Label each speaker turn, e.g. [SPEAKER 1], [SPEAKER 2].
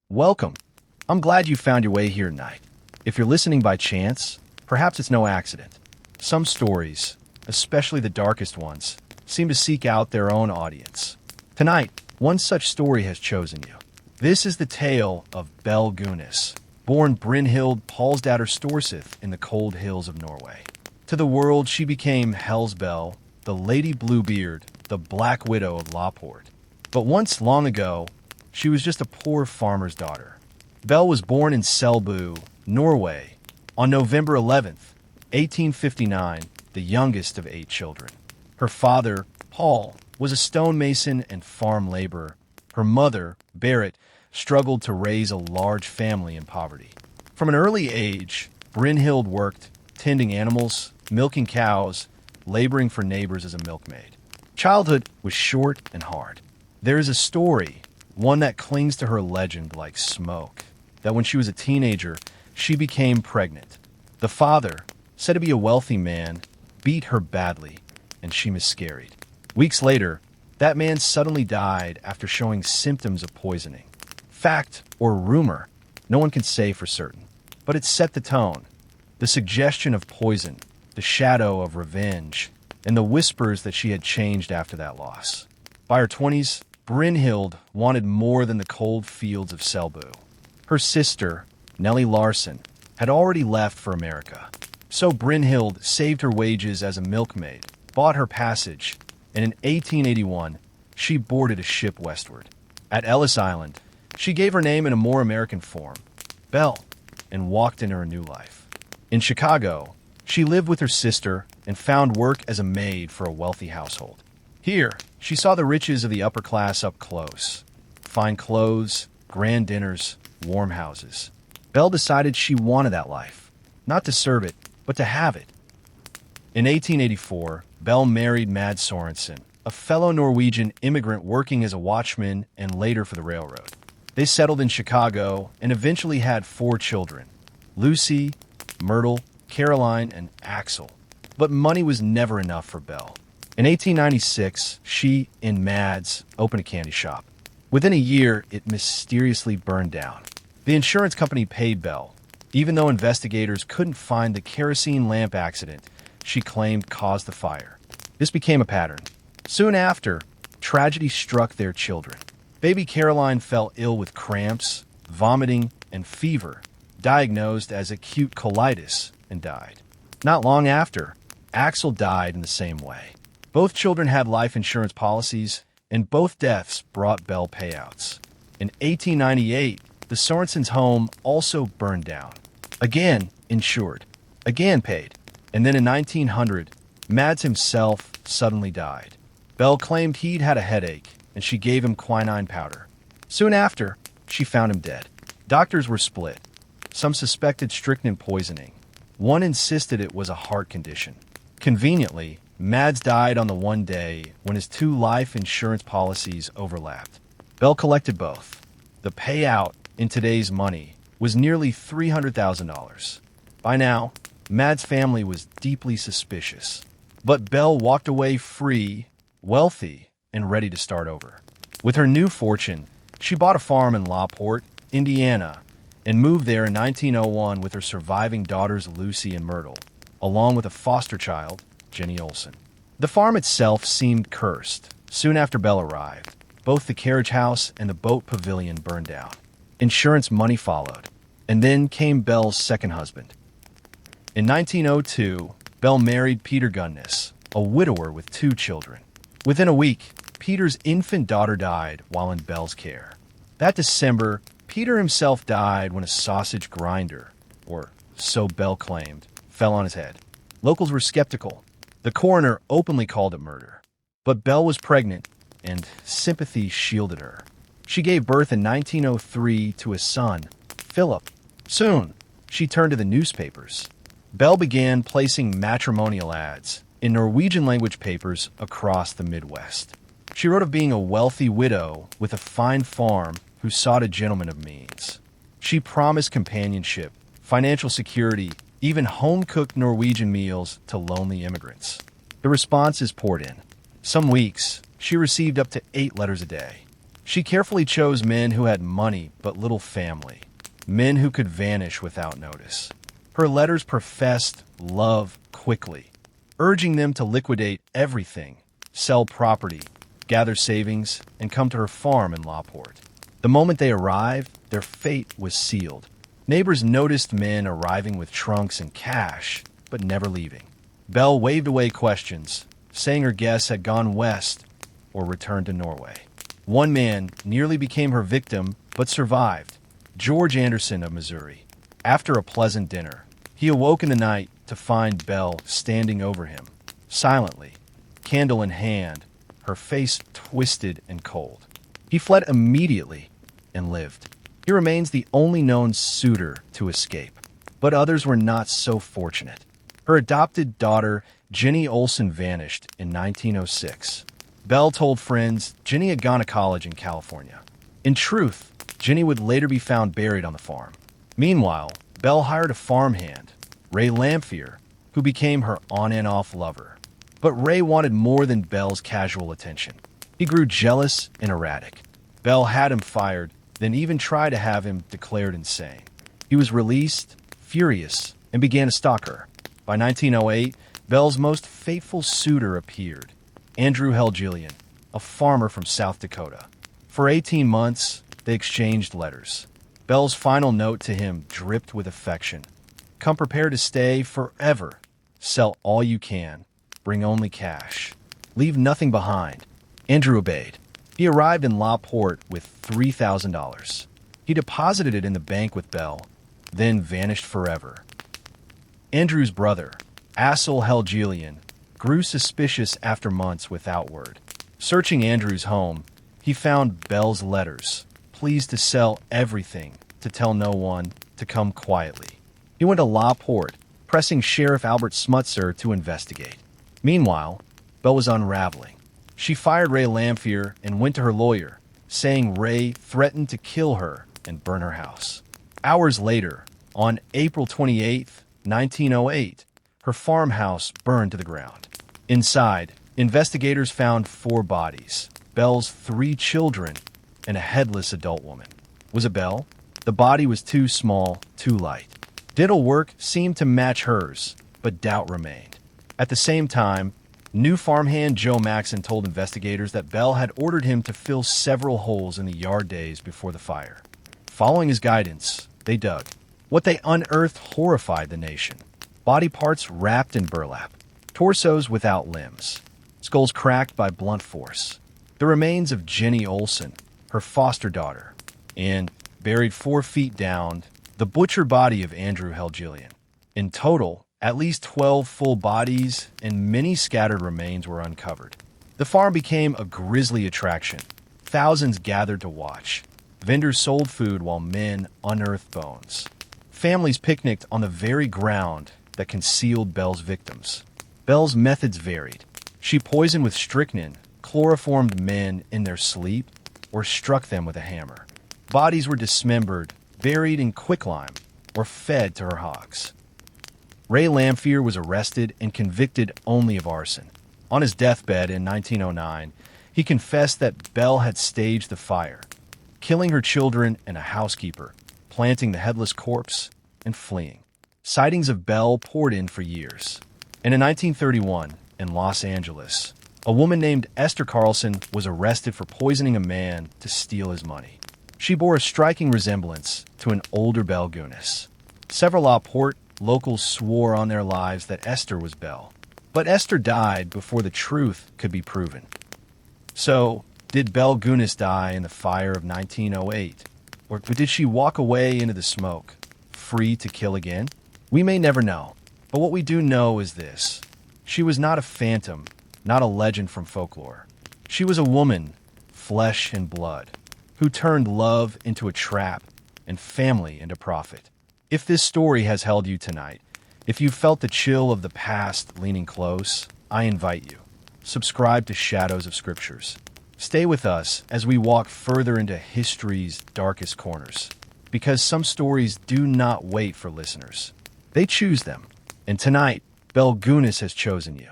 [SPEAKER 1] Welcome. I'm glad you found your way here tonight. If you're listening by chance, perhaps it's no accident. Some stories, especially the darkest ones, seem to seek out their own audience. Tonight, one such story has chosen you. This is the tale of Belle Gunness, born Brynhild Størseth in the cold hills of Norway. To the world, she became Hell's Belle, the Lady Bluebeard, the Black Widow of Loppord. But once long ago, she was just a poor farmer's daughter. Belle was born in Selbu, Norway, on November 11th, 1859, the youngest of 8 children. Her father, Paul, was a stonemason and farm laborer. Her mother, Berit, struggled to raise a large family in poverty. From an early age, Brynhild worked, tending animals, milking cows, laboring for neighbors as a milkmaid. Childhood was short and hard. There is a story, one that clings to her legend like smoke, that when she was a teenager, she became pregnant. The father, said to be a wealthy man, beat her badly, and she miscarried. Weeks later, that man suddenly died after showing symptoms of poisoning. Fact or rumor, no one can say for certain, but it set the tone. The suggestion of poison, the shadow of revenge, and the whispers that she had changed after that loss. By her 20s, Brynhild wanted more than the cold fields of Selbu. Her sister, Nellie Larson, had already left for America. So Brynhild saved her wages as a milkmaid, bought her passage, and in 1881, she boarded a ship westward. At Ellis Island, she gave her name in a more American form, Belle, and walked into her new life. In Chicago, she lived with her sister and found work as a maid for a wealthy household. Here, she saw the riches of the upper class up close. Fine clothes, grand dinners, warm houses. Belle decided she wanted that life. Not to serve it, but to have it. In 1884, Belle married Mads Sorensen, a fellow Norwegian immigrant working as a watchman and later for the railroad. They settled in Chicago and eventually had 4 children, Lucy, Myrtle, Caroline, and Axel. But money was never enough for Belle. In 1896, she and Mads opened a candy shop. Within a year, it mysteriously burned down. The insurance company paid Belle, even though investigators couldn't find the kerosene lamp accident she claimed caused the fire. This became a pattern. Soon after, tragedy struck their children. Baby Caroline fell ill with cramps, vomiting, and fever, diagnosed as acute colitis, and died. Not long after, Axel died in the same way. Both children had life insurance policies, and both deaths brought Belle payouts. In 1898, the Sorensens' home also burned down. Again insured. Again paid. And then in 1900, Mads himself suddenly died. Belle claimed he'd had a headache, and she gave him quinine powder. Soon after, she found him dead. Doctors were split. Some suspected strychnine poisoning. One insisted it was a heart condition. Conveniently, Mads died on the one day when his 2 life insurance policies overlapped. Belle collected both. The payout, in today's money, was nearly $300,000. By now, Mads' family was deeply suspicious. But Belle walked away free, wealthy, and ready to start over. With her new fortune, she bought a farm in Loppord, Indiana, and moved there in 1901 with her surviving daughters Lucy and Myrtle, along with a foster child, Jenny Olsen. The farm itself seemed cursed. Soon after Belle arrived, both the carriage house and the boat pavilion burned down. Insurance money followed, and then came Belle's second husband. In 1902, Belle married Peter Gunness, a widower with 2 children. Within a week, Peter's infant daughter died while in Belle's care. That December, Peter himself died when a sausage grinder, or so Belle claimed, fell on his head. Locals were skeptical. The coroner openly called it murder. But Belle was pregnant, and sympathy shielded her. She gave birth in 1903 to a son, Philip. Soon, she turned to the newspapers. Belle began placing matrimonial ads in Norwegian-language papers across the Midwest. She wrote of being a wealthy widow with a fine farm who sought a gentleman of means. She promised companionship, financial security, even home-cooked Norwegian meals to lonely immigrants. The responses poured in. Some weeks, she received up to 8 letters a day. She carefully chose men who had money but little family, men who could vanish without notice. Her letters professed love quickly, urging them to liquidate everything, sell property, gather savings, and come to her farm in Lauport. The moment they arrived, their fate was sealed. Neighbors noticed men arriving with trunks and cash, but never leaving. Belle waved away questions, saying her guests had gone west or returned to Norway. One man nearly became her victim, but survived. George Anderson of Missouri. After a pleasant dinner, he awoke in the night to find Belle standing over him, silently, candle in hand, her face twisted and cold. He fled immediately and lived. He remains the only known suitor to escape, but others were not so fortunate. Her adopted daughter, Jenny Olsen, vanished in 1906. Belle told friends Jenny had gone to college in California. In truth, Jenny would later be found buried on the farm. Meanwhile, Belle hired a farmhand, Ray Lamphere, who became her on and off lover. But Ray wanted more than Belle's casual attention. He grew jealous and erratic. Belle had him fired, then even tried to have him declared insane. He was released, furious, and began to stalk her. By 1908, Belle's most faithful suitor appeared, Andrew Helgelian, a farmer from South Dakota. For 18 months, they exchanged letters. Belle's final note to him dripped with affection. Come prepared to stay forever. Sell all you can. Bring only cash. Leave nothing behind. Andrew obeyed. He arrived in Lauport with $3,000. He deposited it in the bank with Belle, then vanished forever. Andrew's brother, Assel Helgelian, grew suspicious after months without word. Searching Andrew's home, he found Belle's letters, pleased to sell everything, to tell no one, to come quietly. He went to Lauport, pressing Sheriff Albert Smutzer to investigate. Meanwhile, Belle was unraveling. She fired Ray Lamphere and went to her lawyer, saying Ray threatened to kill her and burn her house. Hours later, on April 28, 1908, her farmhouse burned to the ground. Inside, investigators found 4 bodies, Belle's 3 children, and a headless adult woman. Was it Belle? The body was too small, too light. Dental work seemed to match hers, but doubt remained. At the same time, new farmhand Joe Maxon told investigators that Belle had ordered him to fill several holes in the yard days before the fire. Following his guidance, they dug. What they unearthed horrified the nation. Body parts wrapped in burlap, torsos without limbs, skulls cracked by blunt force, the remains of Jenny Olsen, her foster daughter, and, buried 4 feet down, the butchered body of Andrew Helgelian. In total, at least 12 full bodies and many scattered remains were uncovered. The farm became a grisly attraction. Thousands gathered to watch. Vendors sold food while men unearthed bones. Families picnicked on the very ground that concealed Belle's victims. Belle's methods varied. She poisoned with strychnine, chloroformed men in their sleep, or struck them with a hammer. Bodies were dismembered, buried in quicklime, or fed to her hogs. Ray Lamphere was arrested and convicted only of arson. On his deathbed in 1909, he confessed that Belle had staged the fire, killing her children and a housekeeper, planting the headless corpse, and fleeing. Sightings of Belle poured in for years. And in 1931, in Los Angeles, a woman named Esther Carlson was arrested for poisoning a man to steal his money. She bore a striking resemblance to an older Belle Gunness. Several Lauport locals swore on their lives that Esther was Belle, but Esther died before the truth could be proven. So, did Belle Gunness die in the fire of 1908? Or did she walk away into the smoke, free to kill again? We may never know, but what we do know is this. She was not a phantom, not a legend from folklore. She was a woman, flesh and blood, who turned love into a trap and family into profit. If this story has held you tonight, if you felt the chill of the past leaning close, I invite you. Subscribe to Shadows of Scriptures. Stay with us as we walk further into history's darkest corners, because some stories do not wait for listeners. They choose them. And tonight, Belle Gunness has chosen you.